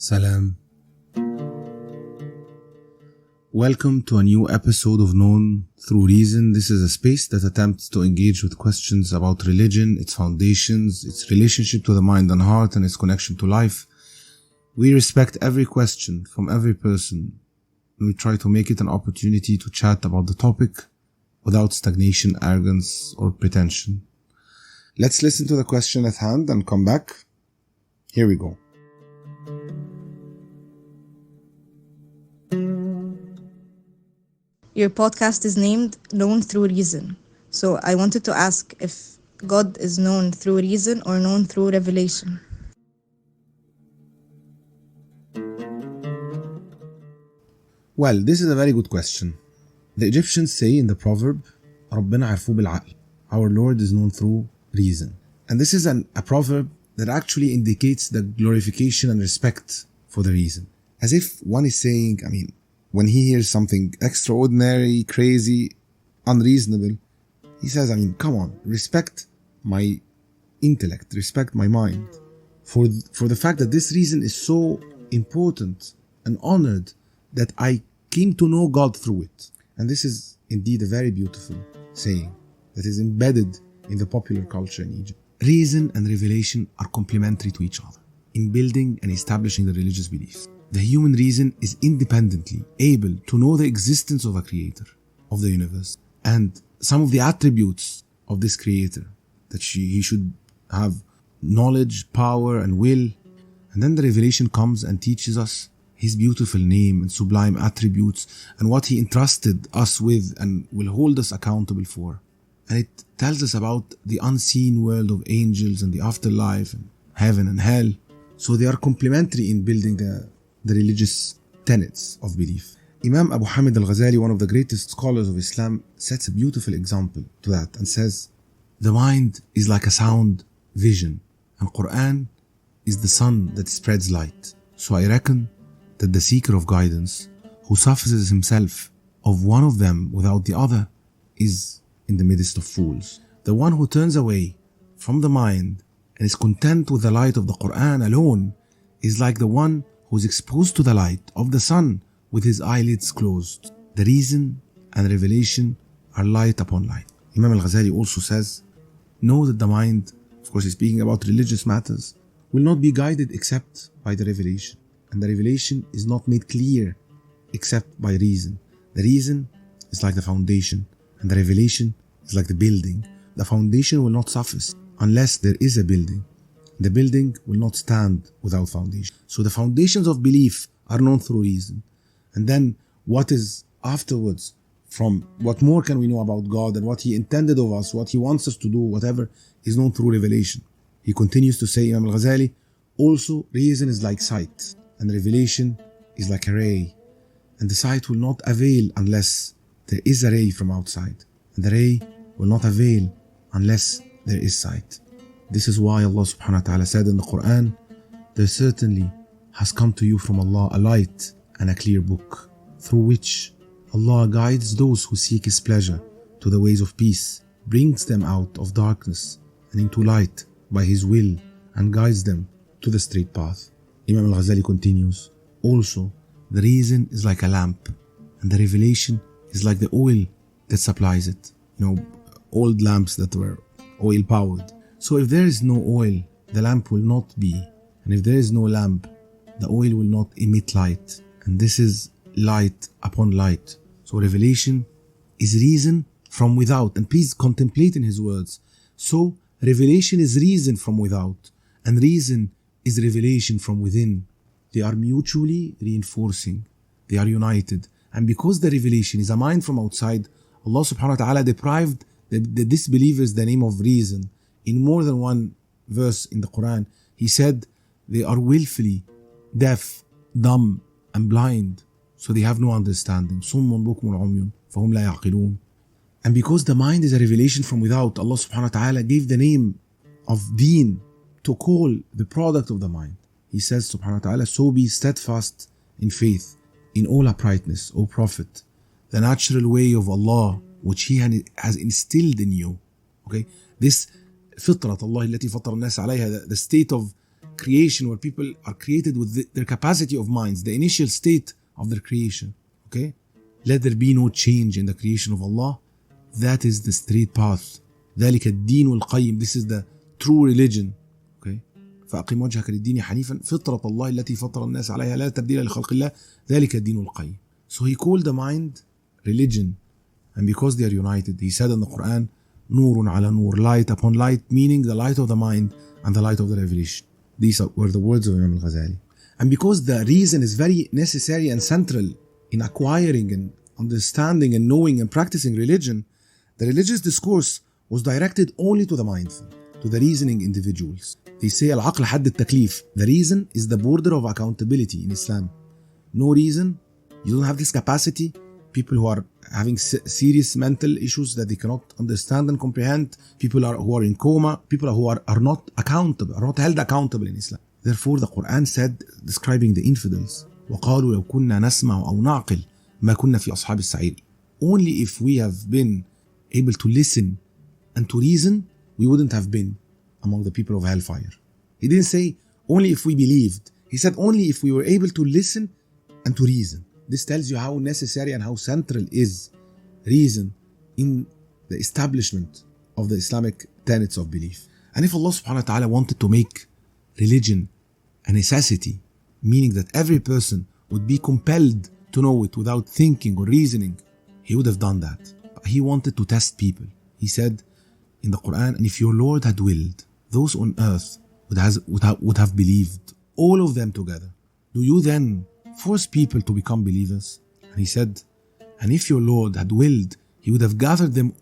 Salam. Welcome to a new episode of Known Through Reason. This is a space that attempts to engage with questions about religion, its foundations, its relationship to the mind and heart, and its connection to life. We respect every question from every person, and we try to make it an opportunity to chat about the topic without stagnation, arrogance, or pretension. Let's listen to the question at hand and come back. Here we go. Your podcast is named Known Through Reason. So I wanted to ask if God is known through reason or known through revelation. Well, this is a very good question. The Egyptians say in the proverb, ربنا عرفوه بالعقل. Our Lord is known through reason. And this is a proverb that actually indicates the glorification and respect for the reason. As if one is saying, when he hears something extraordinary, crazy, unreasonable, he says, come on, respect my intellect, respect my mind. For the fact that this reason is so important and honored that I came to know God through it. And this is indeed a very beautiful saying that is embedded in the popular culture in Egypt. Reason and revelation are complementary to each other in building and establishing the religious beliefs. The human reason is independently able to know the existence of a creator of the universe and some of the attributes of this creator, that he should have knowledge, power, and will. And then the revelation comes and teaches us his beautiful name and sublime attributes and what he entrusted us with and will hold us accountable for. And it tells us about the unseen world of angels and the afterlife and heaven and hell. So they are complementary in building the religious tenets of belief. Imam Abu Hamid al-Ghazali, one of the greatest scholars of Islam, sets a beautiful example to that and says, the mind is like a sound vision and Quran is the sun that spreads light. So I reckon that the seeker of guidance who suffices himself of one of them without the other is in the midst of fools. The one who turns away from the mind and is content with the light of the Quran alone is like the one who is exposed to the light of the sun with his eyelids closed. The reason and revelation are light upon light. Imam al-Ghazali also says, know that the mind, of course he's speaking about religious matters, will not be guided except by the revelation. And the revelation is not made clear except by reason. The reason is like the foundation and the revelation is like the building. The foundation will not suffice unless there is a building. The building will not stand without foundation. So the foundations of belief are known through reason. And then what is afterwards, from what more can we know about God and what he intended of us, what he wants us to do, whatever, is known through revelation. He continues to say, Imam al-Ghazali, also reason is like sight and revelation is like a ray. And the sight will not avail unless there is a ray from outside. And the ray will not avail unless there is sight. This is why Allah subhanahu wa ta'ala said in the Quran, there certainly has come to you from Allah a light and a clear book, through which Allah guides those who seek His pleasure to the ways of peace, brings them out of darkness and into light by His will, and guides them to the straight path. Imam al-Ghazali continues, also the reason is like a lamp and the revelation is like the oil that supplies it. Old lamps that were oil powered. So if there is no oil, the lamp will not be. And if there is no lamp, the oil will not emit light. And this is light upon light. So revelation is reason from without. And please contemplate in his words. So revelation is reason from without. And reason is revelation from within. They are mutually reinforcing. They are united. And because the revelation is a mind from outside, Allah subhanahu wa ta'ala deprived the disbelievers the name of reason. In more than one verse in the Quran, he said they are willfully deaf, dumb, and blind, so they have no understanding. And because the mind is a revelation from without, Allah subhanahu wa ta'ala gave the name of deen to call the product of the mind. He says subhanahu wa ta'ala, so be steadfast in faith, in all uprightness, O Prophet, the natural way of Allah, which He has instilled in you. Okay, this فطرة الله التي فطر الناس عليها, the state of creation where people are created with their capacity of minds, the initial state of their creation. Okay? Let there be no change in the creation of Allah. That is the straight path. ذلك الدين القيم. This is the true religion. Okay? فأقم وجهك للدين حنيفا فطرة الله التي فطر الناس عليها لا تبديل لخلق الله ذلك الدين القيم. So he called the mind religion. And because they are united, he said in the Quran, نور على نور, light upon light, meaning the light of the mind and the light of the revelation. These were the words of Imam al-Ghazali. And because the reason is very necessary and central in acquiring and understanding and knowing and practicing religion, the religious discourse was directed only to the mindful, to the reasoning individuals. They say العقل حد التكليف. The reason is the border of accountability in Islam. No reason, you don't have this capacity. People who are having serious mental issues that they cannot understand and comprehend, people who are in coma, people who are not accountable, are not held accountable in Islam. Therefore, the Quran said, describing the infidels, وَقَالُوا لَوْ كُنَّا نَسْمَعُ أَوْ نَعْقِلُ مَا كُنَّا فِي أَصْحَابِ السَّعِيرِ. Only if we have been able to listen and to reason, we wouldn't have been among the people of hellfire. He didn't say only if we believed. He said only if we were able to listen and to reason. This tells you how necessary and how central is reason in the establishment of the Islamic tenets of belief. And if Allah subhanahu wa ta'ala wanted to make religion a necessity, meaning that every person would be compelled to know it without thinking or reasoning, He would have done that. But He wanted to test people. He said in the Quran, and if your Lord had willed, those on earth would have believed, all of them together. Do you then force people to become believers? And He said, and if your Lord had willed, He would have gathered them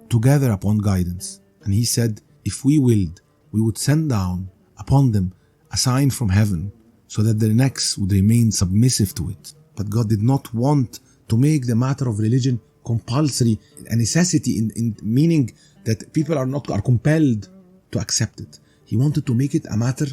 together upon guidance. And He said, if we willed, we would send down upon them a sign from heaven so that their necks would remain submissive to it. But God did not want to make the matter of religion compulsory, a necessity in meaning that people are compelled to accept it. He wanted to make it a matter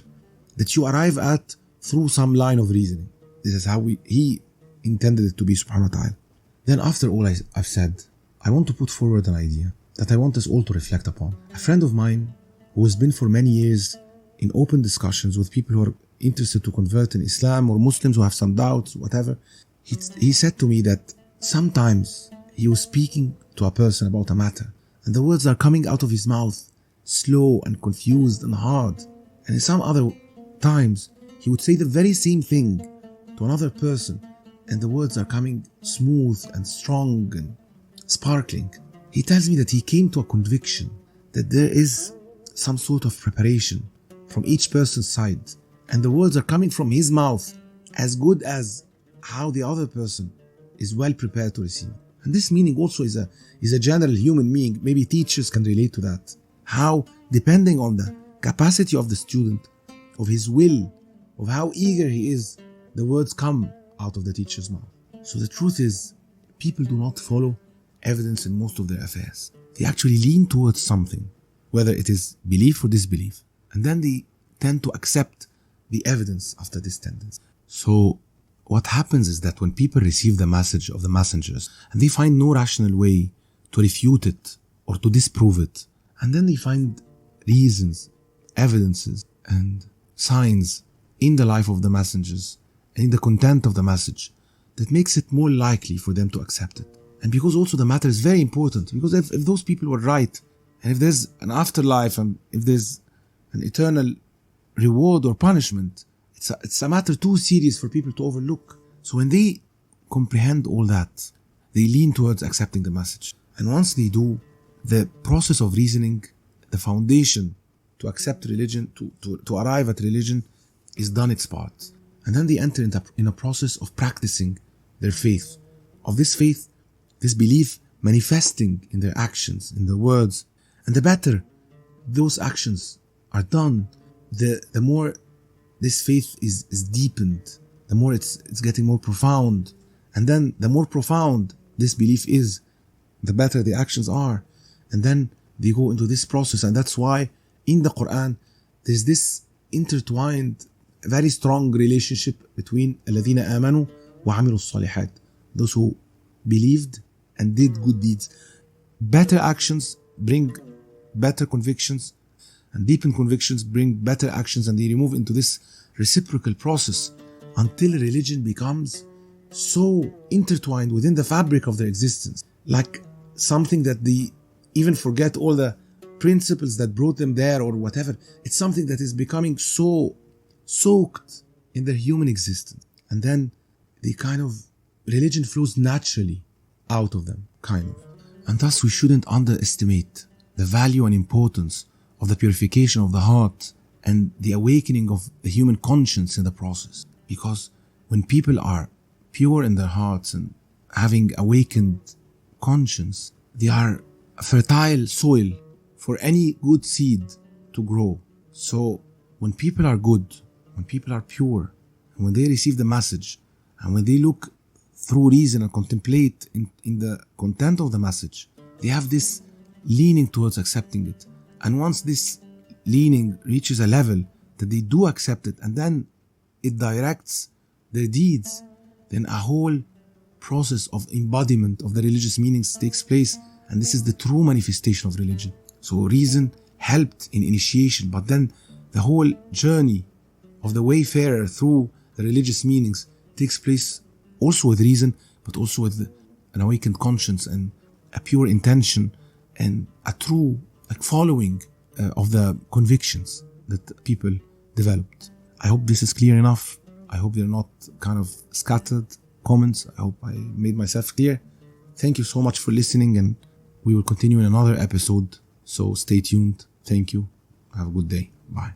that you arrive at through some line of reasoning. This is how He intended it to be, subhanahu wa ta'ala. Then after all I've said, I want to put forward an idea that I want us all to reflect upon. A friend of mine who has been for many years in open discussions with people who are interested to convert in Islam or Muslims who have some doubts, whatever, he said to me that sometimes he was speaking to a person about a matter and the words are coming out of his mouth slow and confused and hard. And in some other times, he would say the very same thing to another person and the words are coming smooth and strong and sparkling. He tells me that he came to a conviction that there is some sort of preparation from each person's side and the words are coming from his mouth as good as how the other person is well prepared to receive. And this meaning also is a general human being. Maybe teachers can relate to that. How, depending on the capacity of the student, of his will, of how eager he is, the words come out of the teacher's mouth. So the truth is, people do not follow evidence in most of their affairs. They actually lean towards something, whether it is belief or disbelief, and then they tend to accept the evidence after this tendency. So what happens is that when people receive the message of the messengers and they find no rational way to refute it or to disprove it, and then they find reasons, evidences, and signs in the life of the messengers and in the content of the message that makes it more likely for them to accept it. And because also the matter is very important, because if those people were right, and if there's an afterlife, and if there's an eternal reward or punishment, it's a matter too serious for people to overlook. So when they comprehend all that, they lean towards accepting the message. And once they do, the process of reasoning, the foundation to accept religion, to arrive at religion, is done its part. And then they enter in a process of practicing their faith. Of this faith, this belief manifesting in their actions, in their words. And the better those actions are done, the more this faith is deepened, the more it's getting more profound. And then the more profound this belief is, the better the actions are. And then they go into this process. And that's why in the Quran, there's this intertwined, very strong relationship between الَّذِينَ آمَنُوا وَعَمِلُوا الصَّالِحَاتِ, those who believed and did good deeds. Better actions bring better convictions, And deepened convictions bring better actions, and they remove into this reciprocal process until religion becomes so intertwined within the fabric of their existence, like something that they even forget all the principles that brought them there or whatever. It's something that is becoming so soaked in their human existence. And then religion flows naturally out of them, kind of. And thus we shouldn't underestimate the value and importance of the purification of the heart and the awakening of the human conscience in the process. Because when people are pure in their hearts and having awakened conscience, they are a fertile soil for any good seed to grow. So when people are good, when people are pure, and when they receive the message, and when they look through reason and contemplate in the content of the message, they have this leaning towards accepting it. And once this leaning reaches a level that they do accept it, and then it directs their deeds, then a whole process of embodiment of the religious meanings takes place. And this is the true manifestation of religion. So reason helped in initiation, but then the whole journey of the wayfarer through the religious meanings takes place also with reason, but also with an awakened conscience and a pure intention and a true following of the convictions that people developed. I hope this is clear enough. I hope they're not kind of scattered comments. I hope I made myself clear. Thank you so much for listening, and we will continue in another episode. So stay tuned. Thank you. Have a good day. Bye.